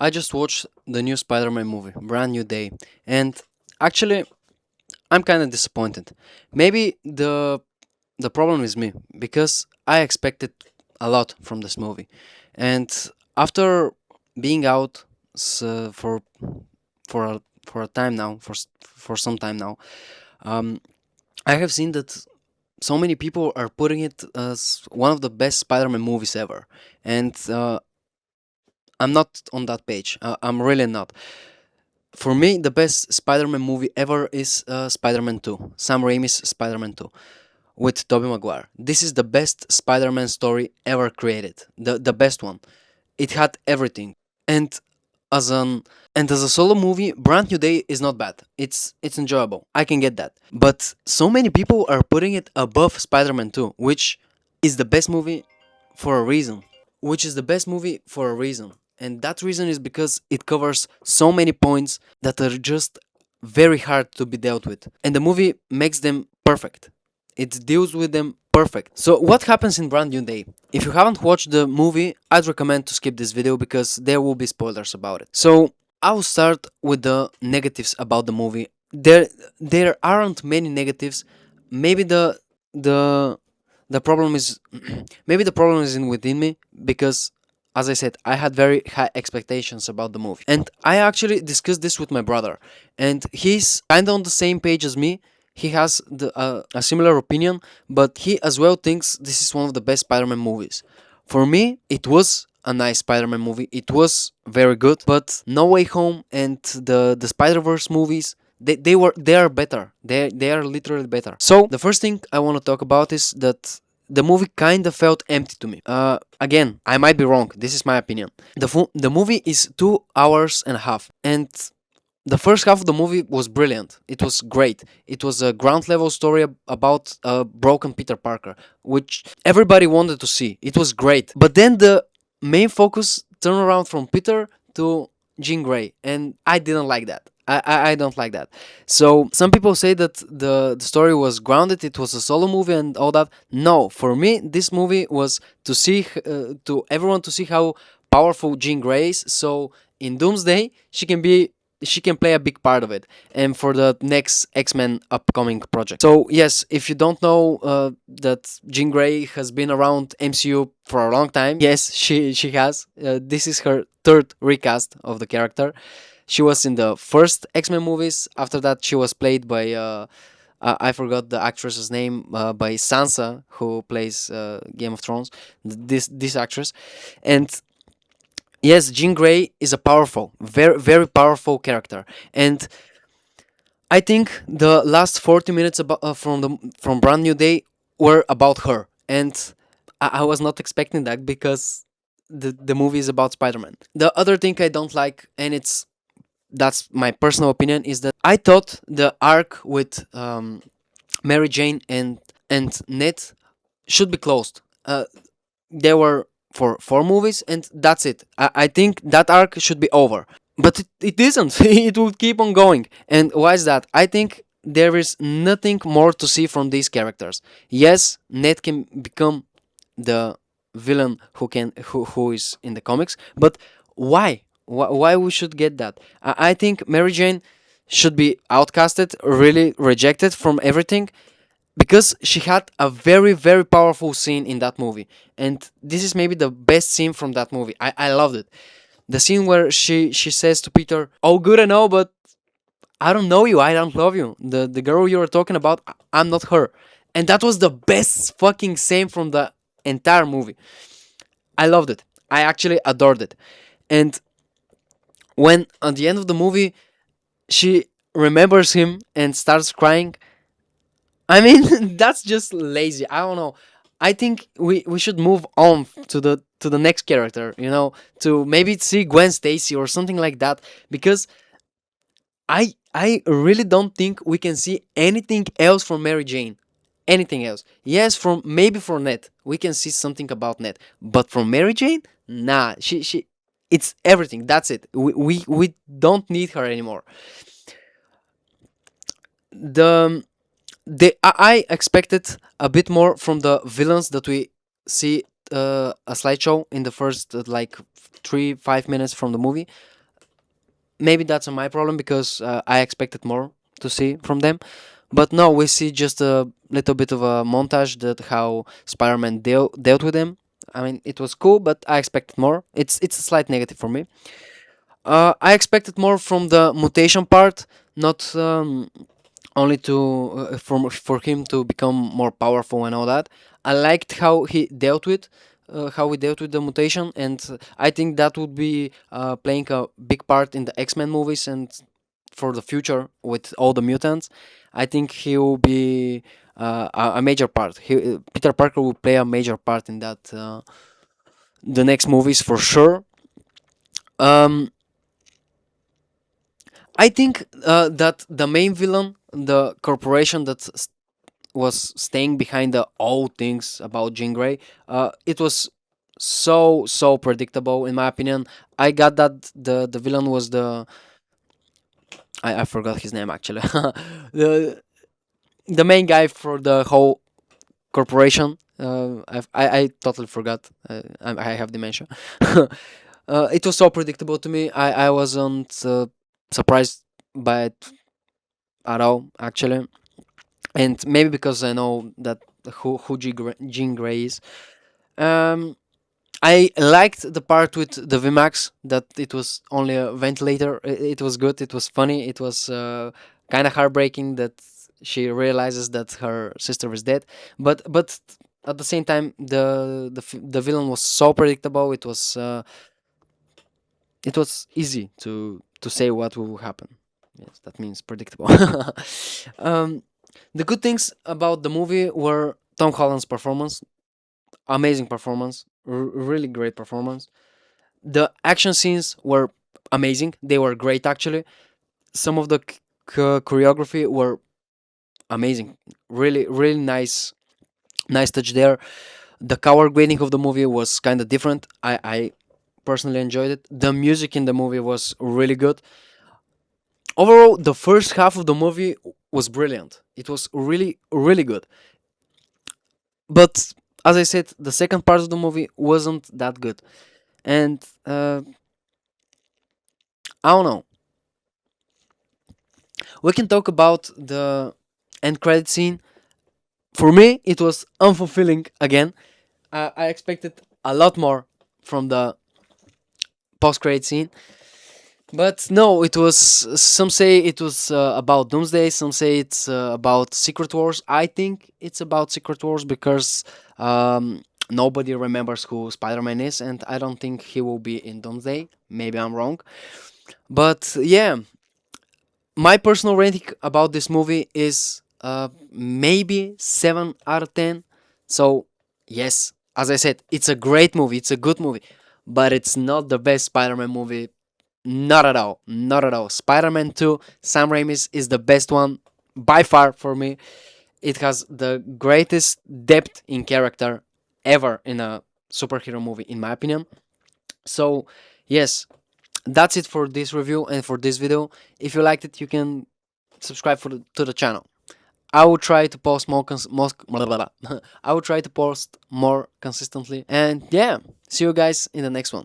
I just watched the new Spider-Man movie, Brand New Day, and actually, I'm kind of disappointed. Maybe the problem is me because I expected a lot from this movie, and after being out for a time now, for some time now, um, I have seen that so many people are putting it as one of the best Spider-Man movies ever, and I'm not on that page. I'm really not. For me, the best Spider-Man movie ever is Spider-Man 2, Sam Raimi's Spider-Man 2 with Tobey Maguire. This is the best Spider-Man story ever created. The best one. It had everything. And as an as a solo movie, Brand New Day is not bad. It's enjoyable. I can get that. But so many people are putting it above Spider-Man 2, which is the best movie for a reason. Which is the best movie for a reason. And that reason is because it covers so many points that are just very hard to be dealt with. And the movie makes them perfect. It deals with them perfect. So what happens in Brand New Day? If you haven't watched the movie, I'd recommend to skip this video because there will be spoilers about it. So I'll start with the negatives about the movie. There aren't many negatives. Maybe the the problem is maybe the problem is in within me because as I said, I had very high expectations about the movie. And I actually discussed this with my brother and he's kind of on the same page as me. He has a similar opinion, but he as well thinks this is one of the best Spider-Man movies. For me, it was a nice Spider-Man movie. It was very good, but No Way Home and the Spider-Verse movies, they are better. They are literally better. So the first thing I want to talk about is that the movie kind of felt empty to me. Again, I might be wrong. This is my opinion. The movie is 2 hours and a half, and the first half of the movie was brilliant. It was great. It was a ground level story about a broken Peter Parker, which everybody wanted to see. It was great. But then the main focus turned around from Peter to Jean Grey, and I didn't like that. I don't like that. So some people say that the story was grounded. It was a solo movie and all that. No, for me, this movie was to see to everyone to see how powerful Jean Grey is. So in Doomsday, she can play a big part of it and for the next X-Men upcoming project. So yes, if you don't know that Jean Grey has been around MCU for a long time, yes, she has. This is her third recast of the character. She was in the first X-Men movies. After that, she was played by I forgot the actress's name, by Sansa, who plays Game of Thrones. This actress, and yes, Jean Grey is a powerful, very powerful character, and I think the last 40 minutes from Brand New Day were about her, and I was not expecting that because the movie is about Spider-Man. The other thing I don't like, and that's my personal opinion, is that I thought the arc with Mary Jane and Ned should be closed. There were for 4 movies and that's it. I think that arc should be over, but it isn't. It will keep on going. And why is that? I think there is nothing more to see from these characters. Yes, Ned can become the villain who is in the comics, but why? Why we should get that? I think Mary Jane should be outcasted, really rejected from everything, because she had a very powerful scene in that movie, and this is maybe the best scene from that movie. I loved it. The scene where she says to Peter, "Oh, good and all, but I don't know you. I don't love you. The girl you were talking about, I'm not her." And that was the best fucking scene from the entire movie. I loved it. I actually adored it. And when at the end of the movie she remembers him and starts crying, I mean, that's just lazy. I don't know. I think we should move on to the next character, to maybe see Gwen Stacy or something like that, because I really don't think we can see anything else from Mary Jane. Anything else? Yes, from maybe for Ned, we can see something about Ned, but from Mary Jane, nah. She it's everything. That's it. We don't need her anymore. The I expected a bit more from the villains that we see a slideshow in the first like 3-5 minutes from the movie. maybe that's my problem because I expected more to see from them. But no, we see just a little bit of a montage that how Spider-Man dealt with them. I mean, it was cool, but I expected more. It's a slight negative for me. I expected more from the mutation part, not only to for him to become more powerful and all that. I liked how he dealt with the mutation, and I think that would be playing a big part in the X-Men movies and for the future with all the mutants. I think he will be a major part. Peter Parker will play a major part in that the next movies for sure. Um, I think that the main villain, the corporation that was staying behind the all things about Jean Grey, it was so predictable in my opinion. I got that the villain was I forgot his name actually. the the main guy for the whole corporation. I totally forgot. I have dementia. It was so predictable to me. I wasn't surprised by it at all actually, and maybe because I know that who Jean Grey is. Um, I liked the part with the VMAX that it was only a ventilator. It was good. It was funny. It was kind of heartbreaking that she realizes that her sister is dead. But at the same time, the villain was so predictable. It was easy to say what will happen. Yes, that means predictable. um, the good things about the movie were Tom Holland's performance, amazing performance, really great performance. The action scenes were amazing. They were great actually. Some of the choreography were amazing. Really nice touch there. The color grading of the movie was kind of different. I personally enjoyed it. The music in the movie was really good. Overall, the first half of the movie was brilliant. It was really good. But as I said, the second part of the movie wasn't that good. And I don't know. We can talk about the end credit scene. For me, it was unfulfilling again. I expected a lot more from the post credit scene, but no, it was. Some say it was about Doomsday. Some say it's about Secret Wars. I think it's about Secret Wars because nobody remembers who Spider-Man is, and I don't think he will be in Doomsday. Maybe I'm wrong, but yeah, my personal rating about this movie is maybe 7 out of 10. So, yes, as I said, it's a great movie, it's a good movie, but it's not the best Spider Man movie. Not at all. Not at all. Spider Man 2, Sam Raimi's, is the best one by far for me. It has the greatest depth in character ever in a superhero movie, in my opinion. So, yes, that's it for this review and for this video. If you liked it, you can subscribe to the channel. I will try to post blah, blah, blah. I will try to post more consistently. And yeah, see you guys in the next one.